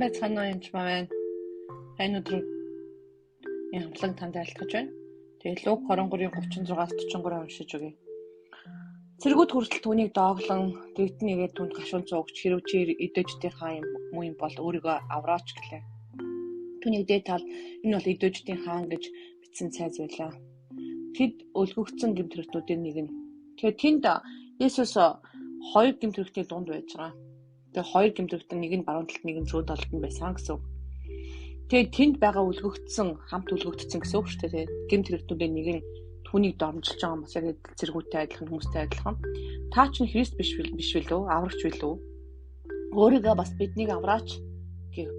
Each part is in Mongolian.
байцгаана уу юмч маань. Энэ өдөр ямлаг танд айлтгаж байна. Тэгээ Луг 23:36-43 уншиж өгье. Цэргүүд хүртэл түүнийг дооглон дэгднийгээ түнд гашуун зуугч хэрв чи идэвчдийн юм муу юм бол өөрийгөө авраач гэлээ. Түүнийг дээд тал энэ бол идэвчдийн хаан гэж бичсэн цайз байлаа. Тэд өлгөгдсөн гэмт хэрэгтнүүдийн нэг нь. Тэгэхээр тэнд Есүс хоёр гэмт хэрэгтний дунд байж байгаа. Тэгээ хоёр гэмт хэрэгтэн нэг нь баруун талд нэг нь зүүн талд нь байсан гэсэн үг. Тэгээ тэнд байгаа өлгөгдсөн хамт өлгөгдсөн гэсэн үг шүү дээ. Гэмт хэрэгтнүүдийн нэг нь түүнийг дормжилж байгаа юм бас яг цэргүүтэй адилхан хүмүүстэй адилхан. Та ч Христ биш билүү? Аврагч билүү? Өөрийгөө бас биднийг авраач гэв.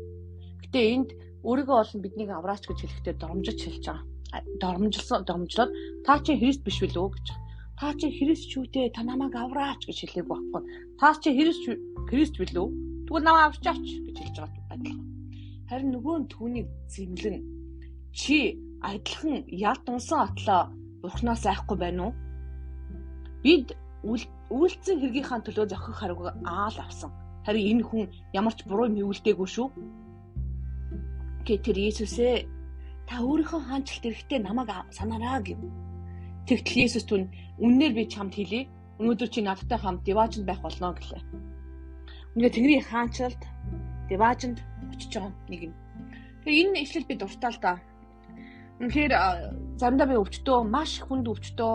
Гэтэ энд өөрийгөө болон биднийг авраач гэж хэлэхдээ дормжиж хэлж байгаа. Дормжлоод та чи Христ биш билүү гэж. Та чи Христ ч үгүй та намайг авраач гэж хэлээг байхгүй. Та чи Христ билүү? Тэгвэл намайг авчаач гэж хэлж байгаа адилхан. Харин нөгөө нь түүнийг зэмлэн чи адилхан ялд унсан атлаа Бурханаас айхгүй байна уу? Бид үйлцэн хэргийнхаа төлөө зохих хариг аал авсан. Харин энэ хүн ямар ч буруу юм үйлдээгүй шүү. Гэтэр Есүсээ та өөрийнхөө хаанчлалт эрэхтэй намайг санаараа гэв. Тэгтэл Есүс түн үннээр би чамд хэлье. Өнөөдөр чи надтай хамт Деважинд байх болно гэлээ. Үнэхээр Тэнгэрийн хаанчлалд Деважинд очиж байгаа нэг юм. Тэгэхээр энэ ишлэл би дуртай л да. Үнэхээр заримдаа би өвчтөө, маш хүнд өвчтөө,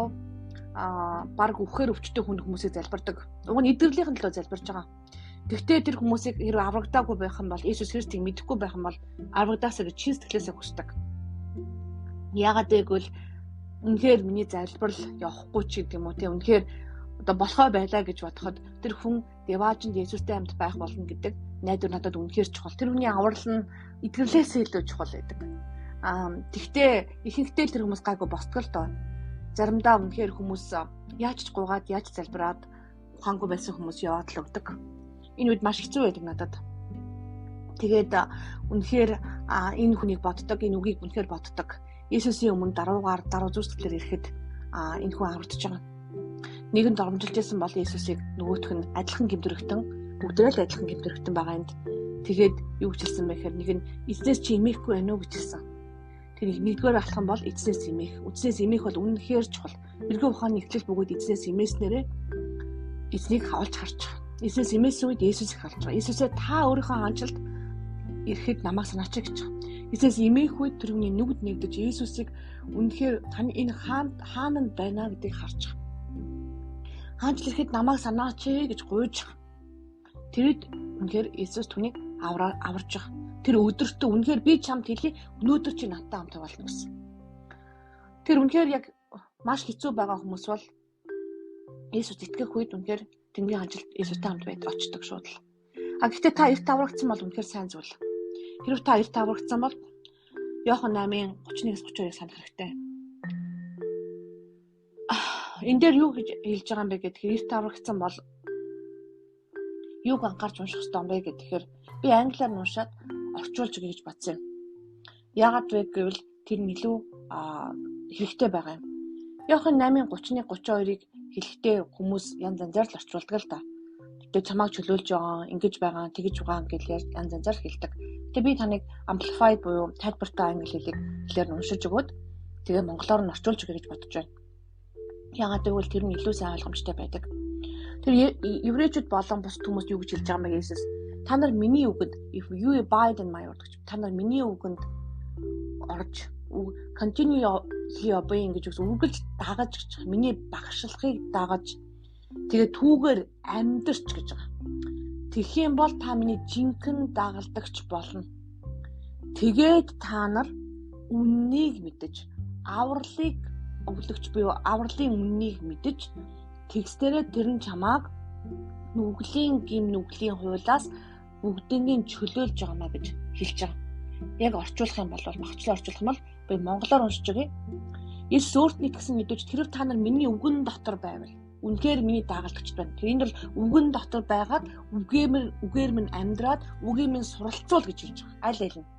баг үхээр өвчтөө хүнд хүмүүсийг залбирдаг. Уг нь эдгэрлийнхэн төлөө залбирж байгаа. Гэхдээ тэр хүмүүсийг хэрэг аврагдаагүй байх юм бол Есүс Христийг мэдэхгүй байх юм бол аврагдаасаа гэж чин сэтгэлээсээ хүсдэг. Яагаад гэвэл үнэхээр миний залбирал явахгүй ч гэдэг юм уу те үнэхээр одоо болохоо байлаа гэж бодоход тэр хүн Деважинд Есүстэй хамт байх болно гэдэг найдвар надад үнэхээр чухал. Тэр хүний аврал нь эдгэрлээсээ илүү чухал байдаг. Тэгтээ ихэнхдээ тэр хүмүүс гайгүй босдог л доо. Заримдаа үнэхээр хүмүүс яаж ч гуугаад яаж залбираад ухаангүй байсан хүмүүс яваад л өгдөг. Энэ үед маш хэцүү байдаг надад. Тэгээд үнэхээр энэ хүнийг боддог, энэ үгийг үнэхээр боддог. Есүсийн өмнө даруугаар даруу зүсгэлээр ирэхэд энэ хүн аврагдаж байгаа. Нэг нь дормжилж байсан бол Есүсийг нөгөөх нь адилхан гэмтрэгтэн бүгдээ л адилхан гэмтрэгтэн байгаа юм. Тэгээд юу гэж хэлсэн бэ гэхээр нэг нь эзнээс чи эмээхгүй байна уу гэж хэлсэн. Тэр нэгдүгээр алхам бол эзнээс эмээх. Эзнээс эмээх бол үнэхээр чухал. Эргэн ухааны ихлэл бөгөөд эзнээс эмээснээрээ эзнийг хавалж харж байгаа. Эзнээс эмээсэн үед Есүсийг харж байгаа. Есүсээ та өөрийнхөө хаанчлалд ирэхэд намайг санаач гэж байгаа. Эзнээс эмээх үед тэр хүний нүгд нэгдэж Есүсийг үнэхээр таны энэ хаана байна гэдгийг харж байгаа. Хаанч ирэхэд намайг санаач гэж гуйж байгаа. Тэрэд үнэхээр Есүс түүнийг аварж байгаа. Тэр өдөртөө үнэхээр би чамд хэлье өнөөдөр чи надтай хамт болно гэсэн. Тэр үнэхээр яг маш хэцүү байгаа хүмүүс бол Есүс итгэх үед үнэхээр Тэнгэрийн хаанчлалд Есүстэй хамт байж очдог шууд л. Гэхдээ та эрт аврагдсан бол үнэхээр сайн зүйл. Хэрвээ та эрт аврагдсан бол Иохан 8:31-32-ыг санах хэрэгтэй. Энэ дээр юу гэж хэлж байгаа юм бэ гэхээр эрт аврагдсан бол юуг анхаарч унших хэрэгтэй юм бэ гэхээр би англиар уншаад орчуулж өгье гэж бодсон юм. Яагаад вэ гэвэл тэр нь илүү хэрэгтэй байгаа юм. Иохан 8:31-32-ыг хэлэхдээ хүмүүс янз янзаар л орчуулдаг л да. Тэгээ чамайг чөлөөлж байгаа, ингэж байгаа, тэгэж байгаа гэж янз янзаар хэлдэг. Тэгээ би таныг amplified буюу тайлбартай англи хэлийг хэлээр уншиж өгөөд тэгээ монголоор нь орчуулж өгье гэж бодож байна. Яагаад гэвэл тэр нь илүү сайн ойлгомжтой байдаг. Тэр еврейчүүд болон бус хүмүүс юу гэж хэлж байгаа юм бэ Есүс? Та нар миний үгэнд if you abide in my word гэж та нар миний үгэнд орж continually obeying гэж үргэлж дагаж гэж миний багшлахыг дагаж тэгээ түүгээр амьдрч гэж байгаа. Тэгэх юм бол та миний жинхэнэ дагалдагч болно. Тэгээд та нар үннийг мэдэж авралыг өглөгч буюу авралын үннийг мэдэж тэгснээрээ тэр нь чамааг нүглийн хуулиас бүгднийг чөлөөлж байгаа маа гэж хэлж байгаа. Яг орчуулах юм бол багчлаа орчуулах юм бол би монголоор уншиж өгье. Есүс өөрт нь итгэсэн мэдээж хэрэг та нар миний үгэн дотор байвал үнэхээр миний дагалдагч байна. Тэрэнд бол үгэн дотор байгаад үгээр минь амьдраад үгийг минь суралцуул гэж хэлж байгаа. Аль аль нь.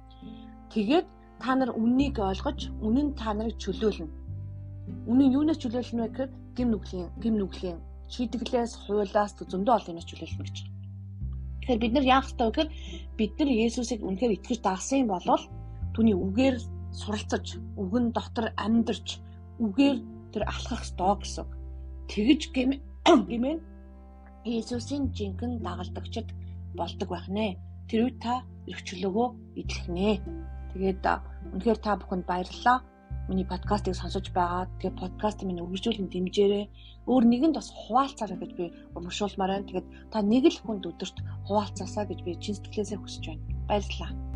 Тэгээд та нар үннийг ойлгож үнэн та нарыг чөлөөлнө. Үнэн юунаас чөлөөлнө вэ гэхээр гим нүглийн шийтгэлээс хуулиас зөндөө олон юмас чөлөөлнө гэж. Тэгэхээр бид нар яах ёстой вэ гэхээр бид нар Есүсийг үнэхээр итгэж дагсан болвол түүний үгээр суралцаж, үгэн дотор амьдарч, үгээр тэр алхах ёстой гэсэн. Тэгж гэмээр Есүсийн жинхэнэ дагалдагчид болдог байх нэ. Тэр үед та эрх чөлөөгөө эдлэх нэ. Тэгээд үнэхээр та бүхэнд баярлалаа. Миний подкастыг сонсож байгаа. Тэгээд подкастыг минь үргэлжлүүлэн дэмжээрэй. Өөр нэгэнд бас хуваалцаарай гэж би урамшуулмаар байна. Тэгээд та нэг л хүнд өдөрт хуваалцаасаа гэж би чин сэтгэлээсээ хүсэж байна. Баярлалаа.